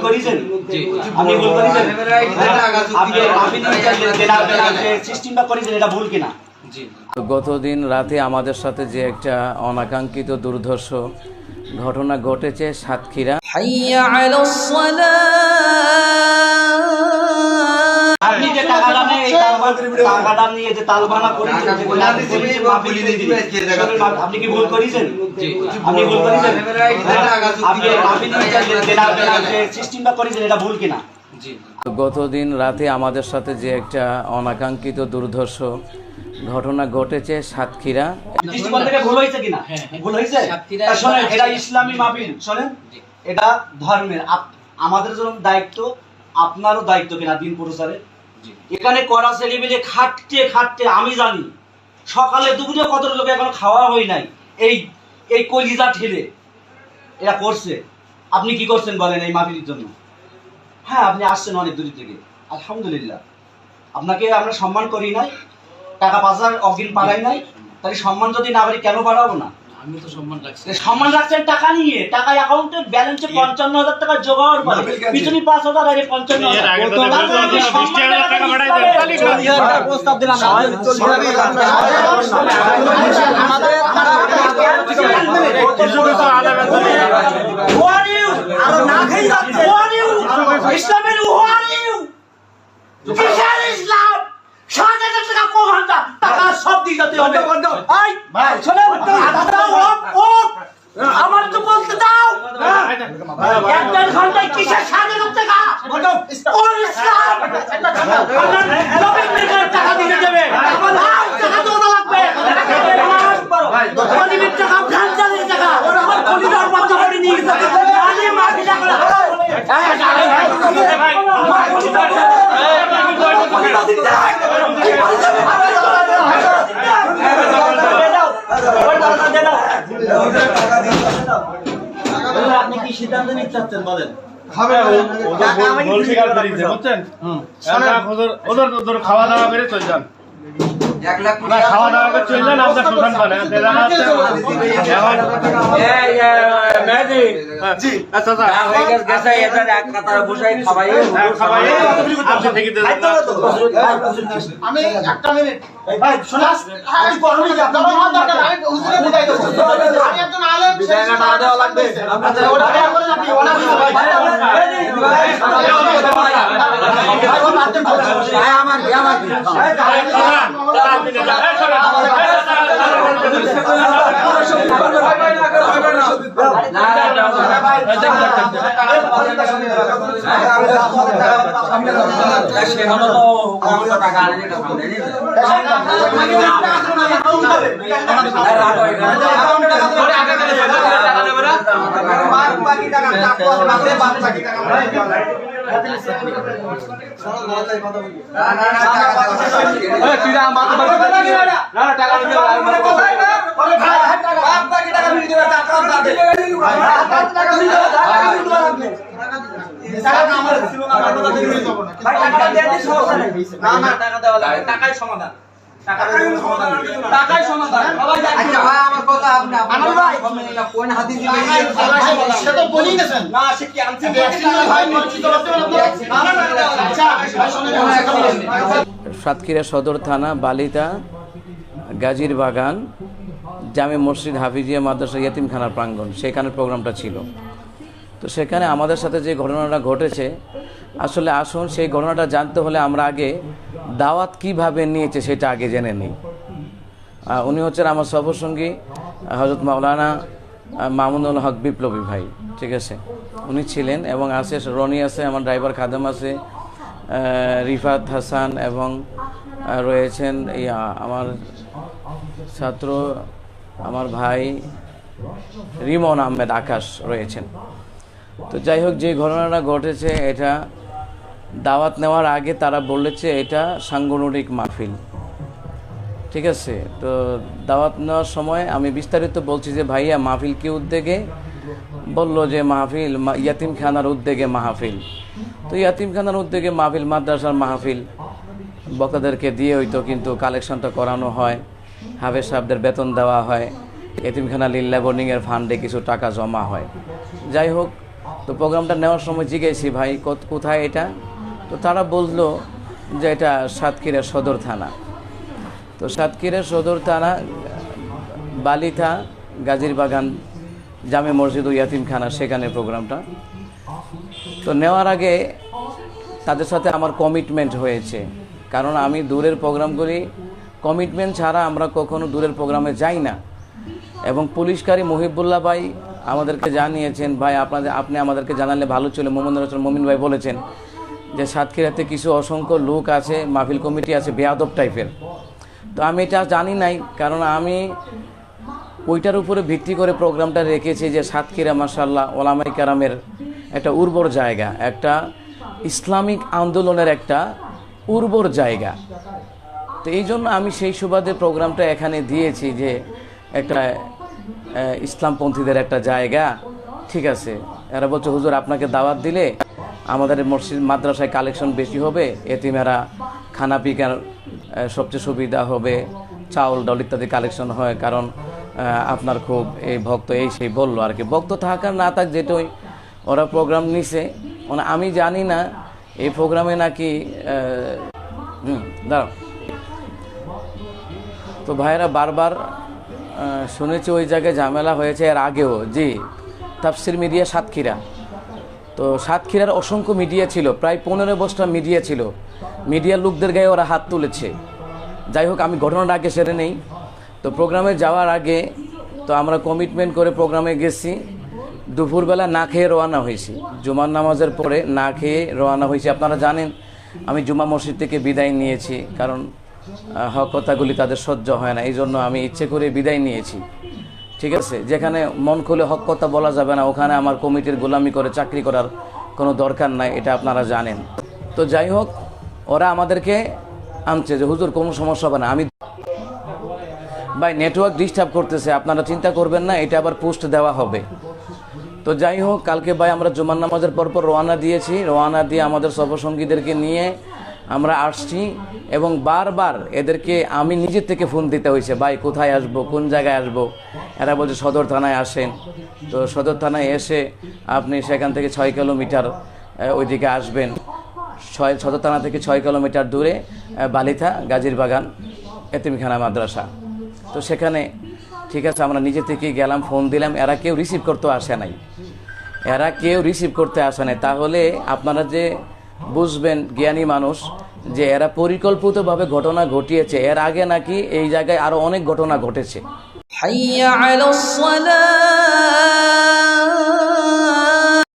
করেছেন? আপনি ভুল করেছেন? আপনি সিস্টেমটা করেছেন, এটা ভুল কিনা? গতদিন রাতে আমাদের সাথে যে একটা অনাকাঙ্ক্ষিত দুর্ধর্ষ ঘটনা ঘটেছে সাতক্ষীরা, আপনি যে টাকাটা নিয়ে এই টাকাটা নিয়ে যে তালবানা করেছেন, আপনি কি ভুল করেছেন? আপনি ভুল করেছেন? আপনি সিস্টেমটা করেছেন, এটা ভুল কিনা? গতদিন রাতে আমাদের সাথে যে একটা অনাকাঙ্ক্ষিত দুর্ধর্ষ ঘটনা ঘটেছে সাতক্ষীরা। দৃষ্টিকোণ থেকে ভুল হয়েছে কিনা? ভুল হয়েছে। শোনেন, এটা ইসলামী মাহফিল, শোনেন, এটা ধর্মের, আমাদের জন্য দায়িত্ব, আপনারও দায়িত্ব কিনা দিন প্রচারে। এখানে করা ছেলেমেলে খাটতে খাটতে আমি জানি সকালে দুপুরে কত লোক এখন খাওয়া হয় নাই, এই কলিজা ঠেলে এরা করছে। আপনি কি করছেন বলেন এই মাহফিলের জন্য? হ্যাঁ, আপনি আসছেন অনেক দূর থেকে, আলহামদুলিল্লাহ। আপনাকে আমরা সম্মান করি নাই, টাকা পাচার অগ্রিম পাড়াই নাই, তাহলে সম্মান যদি না পারি কেন বাড়াবো না? আমি তো সম্মান রাখছি। সম্মান রাখছেন টাকা নিয়ে, টাকা অ্যাকাউন্টে ব্যালেন্সে 55,000 টাকা জোগাড় করে পিছনে 5,000 আগে 55,000 প্রস্তাব দিলাম। ইসলামের ইসলাম 7,000 টাকা কোহান্তা টাকা সব দিয়ে যেতে হবে। এই ভাই শোনেন, আমার তো বলতে দাও, এক দেড় ঘন্টায় কিসের 7,000 টাকা? ওর ইসলাম টাকা দিতে দেবে, টাকা তো ওটা লাগবে। গরিবের টাকা, ভ্রান্তালের টাকা, আমার কলিদার বন্ধ করে নিয়ে গেছে। আমি মাফি টাকা আপনি কি সিদ্ধান্ত নিতে চাচ্ছেন বলেন? খাওয়া দাওয়া করে চলে যান, খাওয়া দাওয়া করে চলে যান, আপনার সুখান পান। আমি একটা মিনিট ভাই শোনাস, আমি একজন আলেম, টাকা দেওয়া লাগবে। টাকাই সমাধান, টাকাই সমাধান। আচ্ছা ভাই, আমার কথা আপনি ভাই কোন হাদিস দিবেন? সে তো বলেই গেছেন না, সে কি আনছে ভাই? সাতক্ষীরা সদর থানা, বালিতা, গাজীর বাগান, জামে মসজিদ, হাফিজিয়া মাদ্রাসা, ইয়াতিমখানার প্রাঙ্গণ, সেখানে প্রোগ্রামটা ছিল। তো সেখানে আমাদের সাথে যে ঘটনাটা ঘটেছে, আসলে আসুন সেই ঘটনাটা জানতে হলে আমরা আগে দাওয়াত কিভাবে নিয়েছে সেটা আগে জেনে নিই। উনি হচ্ছেন আমার সফরসঙ্গী হযরত মাওলানা মামুনুল হক বিপ্লবী ভাই, ঠিক আছে? উনি ছিলেন এবং আছে, রনি আছে, আমার ড্রাইভার খাদেম আছে, রিফাত হাসান, এবং রয়েছেন আমার ছাত্র, আমার ভাই রিমন আহমেদ আকাশ রয়েছেন। তো যাই হোক, যে ঘটনাটা ঘটেছে, এটা দাওয়াত নেওয়ার আগে তারা বলেছে এটা সাংগঠনিক মাহফিল, ঠিক আছে? তো দাওয়াত নেওয়ার সময় আমি বিস্তারিত বলছি যে ভাইয়া মাহফিল কি উদ্যোগে? বলল যে মাহফিল ইয়াতিমখানার উদ্যোগে মাহফিল। তো ইয়াতিমখানার উদ্যোগে মাহফিল, মাদ্রাসার মাহফিল, বক্তাদেরকে দিয়ে হইতো, কিন্তু কালেকশনটা করানো হয়, হাফেজ সাহেবদের বেতন দেওয়া হয়, এতিমখানা লিল্লা বোর্ডিংয়ের ফান্ডে কিছু টাকা জমা হয়। যাই হোক, তো প্রোগ্রামটা নেওয়ার সময় জিজ্ঞেসি ভাই কোথায় এটা, তো তারা বললো যে এটা সাতক্ষীরা সদর থানা। তো সাতক্ষীরা সদর থানা বালিথা গাজীর বাগান জামে মসজিদ ও ইয়াতিমখানা, সেখানে প্রোগ্রামটা। তো নেওয়ার আগে তাদের সাথে আমার কমিটমেন্ট হয়েছে, কারণ আমি দূরের প্রোগ্রাম করি, কমিটমেন্ট ছাড়া আমরা কখনো দূরের প্রোগ্রামে যাই না। এবং পুলিশকারী মহিবুল্লাহ ভাই আমাদেরকে জানিয়েছেন, ভাই আপনি আমাদেরকে জানালে ভালো ছিল। মমিন ভাই বলেছেন যে সাতক্ষীরাতে কিছু অসংখ্য লোক আছে, মাহফিল কমিটি আছে বেয়াদব টাইপের। তো আমি এটা জানি নাই, কারণ আমি ওইটার উপরে ভিত্তি করে প্রোগ্রামটা রেখেছি যে সাতক্ষীরা মাশাআল্লাহ ওলামায়ে কেরামের একটা উর্বর জায়গা, একটা ইসলামিক আন্দোলনের একটা উর্বর জায়গা। তো এই জন্য আমি সেই সুবাদে প্রোগ্রামটা এখানে দিয়েছি যে একটা ইসলামপন্থীদের একটা জায়গা। ঠিক আছে, এরা বলছে হুজুর আপনাকে দাওয়াত দিলে আমাদের মসজিদ মাদ্রাসায় কালেকশন বেশি হবে, এতিমেরা খানা পিকার সবচেয়ে সুবিধা হবে, চাউল ডাউল ইত্যাদি কালেকশন হয়, কারণ আপনার খুব এই ভক্ত এই সেই বললো আর কি। ভক্ত থাকার না থাক যেটাই ওরা প্রোগ্রাম নিছে, মানে আমি জানি না এই প্রোগ্রামে নাকি দাঁড়াও। তো ভাইয়েরা বারবার শুনেছি ওই জায়গায় ঝামেলা হয়েছে এর আগেও। জি, তাফসির মিডিয়া সাতক্ষীরা, তো সাতক্ষীরার অসংখ্য মিডিয়া ছিল, প্রায় 15 বছর মিডিয়া ছিল, মিডিয়ার লোকদের গায়ে ওরা হাত তুলেছে। যাই হোক, আমি ঘটনাটা আগে সেরে নেই। তো প্রোগ্রামে যাওয়ার আগে তো আমরা কমিটমেন্ট করে প্রোগ্রামে গেছি, দুপুরবেলা না খেয়ে রওনা হয়েছি, জুমার নামাজের পরে না খেয়ে রওনা হয়েছি। আপনারা জানেন আমি জুমা মসজিদ থেকে বিদায় নিয়েছি, কারণ হক কথাগুলি তাদের সহ্য হয় না, এই জন্য আমি ইচ্ছে করে বিদায় নিয়েছি। ঠিক আছে, যেখানে মন খুলে হক কথা বলা যাবে না ওখানে আমার কমিটির গোলামি করে চাকরি করার কোনো দরকার নাই, এটা আপনারা জানেন। তো যাই হোক, ওরা আমাদেরকে আনছে যে হুজুর কোনো সমস্যা হবে না। আমি ভাই নেটওয়ার্ক ডিস্টার্ব করতেছে, আপনারা চিন্তা করবেন না, এটা আবার পোস্ট দেওয়া হবে। তো যাই হোক, কালকে ভাই আমরা জুমার নামাজের পরপর রওনা দিয়েছি, রওনা দিয়ে আমাদের সফরসঙ্গীদেরকে নিয়ে আমরা আসছি, এবং বারবার এদেরকে আমি নিজের থেকে ফোন দিতে হয়েছে, ভাই কোথায় আসবো, কোন জায়গায় আসবো। এরা বলছে সদর থানায় আসেন। তো সদর থানায় এসে আপনি সেখান থেকে 6 কিলোমিটার ওইদিকে আসবেন, সদর থানা থেকে 6 কিলোমিটার দূরে বালিথা গাজীর বাগান এতিমখানা মাদ্রাসা। তো সেখানে ঠিক আছে আমরা নিজে থেকেই গেলাম, ফোন দিলাম, এরা কেউ রিসিভ করতে আসে নাই, তাহলে আপনারা যে বুঝবেন জ্ঞানী মানুষ যে এরা পরিকল্পিতভাবে ঘটনা ঘটিয়েছে। এর আগে নাকি এই জায়গায় আরো অনেক ঘটনা ঘটেছে। হাইয়া আলাস সালাহ।